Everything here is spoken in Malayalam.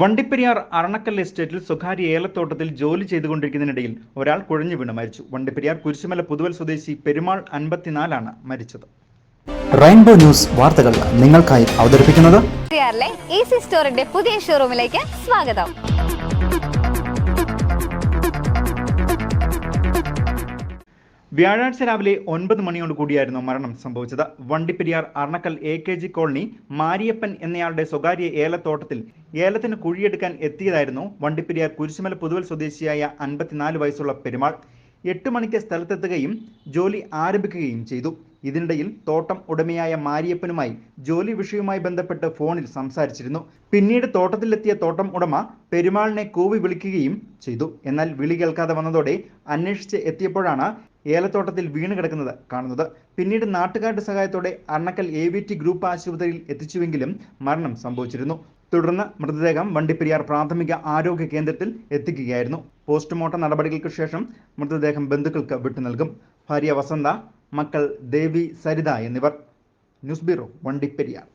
വണ്ടിപ്പെരിയാർ അറണക്കൽ എസ്റ്റേറ്റിൽ സ്വകാര്യ ഏലത്തോട്ടത്തിൽ ജോലി ചെയ്തുകൊണ്ടിരിക്കുന്നതിനിടയിൽ ഒരാൾ കുഴഞ്ഞു വീണ് മരിച്ചു. വണ്ടിപ്പെരിയാർ കുരിശുമല പുതുവൽ സ്വദേശി പെരുമാൾ 54 മരിച്ചത്. റെയിൻബോ ന്യൂസ് വാർത്തകൾ നിങ്ങൾക്കായി അവതരിപ്പിക്കുന്നത് ഈസി സ്റ്റോറിന്റെ പുതിയ ഷോറൂമിലേക്ക് സ്വാഗതം. വ്യാഴാഴ്ച രാവിലെ 9 മണിയോട് കൂടിയായിരുന്നു മരണം സംഭവിച്ചത്. വണ്ടിപ്പെരിയാർ അറണക്കൽ AKG കോളനി മാരിയപ്പൻ എന്നയാളുടെ സ്വകാര്യ ഏലത്തോട്ടത്തിൽ ഏലത്തിന് കുഴിയെടുക്കാൻ എത്തിയതായിരുന്നു വണ്ടിപ്പെരിയാർ കുരിശുമല പുതുവൽ സ്വദേശിയായ 54 വയസ്സുള്ള പെരുമാൾ. 8 മണിക്ക് സ്ഥലത്തെത്തുകയും ജോലി ആരംഭിക്കുകയും ചെയ്തു. ഇതിനിടയിൽ തോട്ടം ഉടമയായ മാരിയപ്പനുമായി ജോലി വിഷയവുമായി ബന്ധപ്പെട്ട് ഫോണിൽ സംസാരിച്ചിരുന്നു. പിന്നീട് തോട്ടത്തിലെത്തിയ തോട്ടം ഉടമ പെരുമാളിനെ കൂവി വിളിക്കുകയും ചെയ്തു. എന്നാൽ വിളി കേൾക്കാതെ വന്നതോടെ അന്വേഷിച്ച് എത്തിയപ്പോഴാണ് ഏലത്തോട്ടത്തിൽ വീണ് കിടക്കുന്നത് കാണുന്നത്. പിന്നീട് നാട്ടുകാരുടെ സഹായത്തോടെ അറണക്കൽ AVT ഗ്രൂപ്പ് ആശുപത്രിയിൽ എത്തിച്ചുവെങ്കിലും മരണം സംഭവിച്ചിരുന്നു. തുടർന്ന് മൃതദേഹം വണ്ടിപ്പെരിയാർ പ്രാഥമിക ആരോഗ്യ കേന്ദ്രത്തിൽ എത്തിക്കുകയായിരുന്നു. പോസ്റ്റ്മോർട്ടം നടപടികൾക്ക് ശേഷം മൃതദേഹം ബന്ധുക്കൾക്ക് വിട്ടുനൽകും. ഭാര്യ വസന്ത, മക്കൾ ദേവി, സരിത എന്നിവർ. News bureau, Vandiperiyar.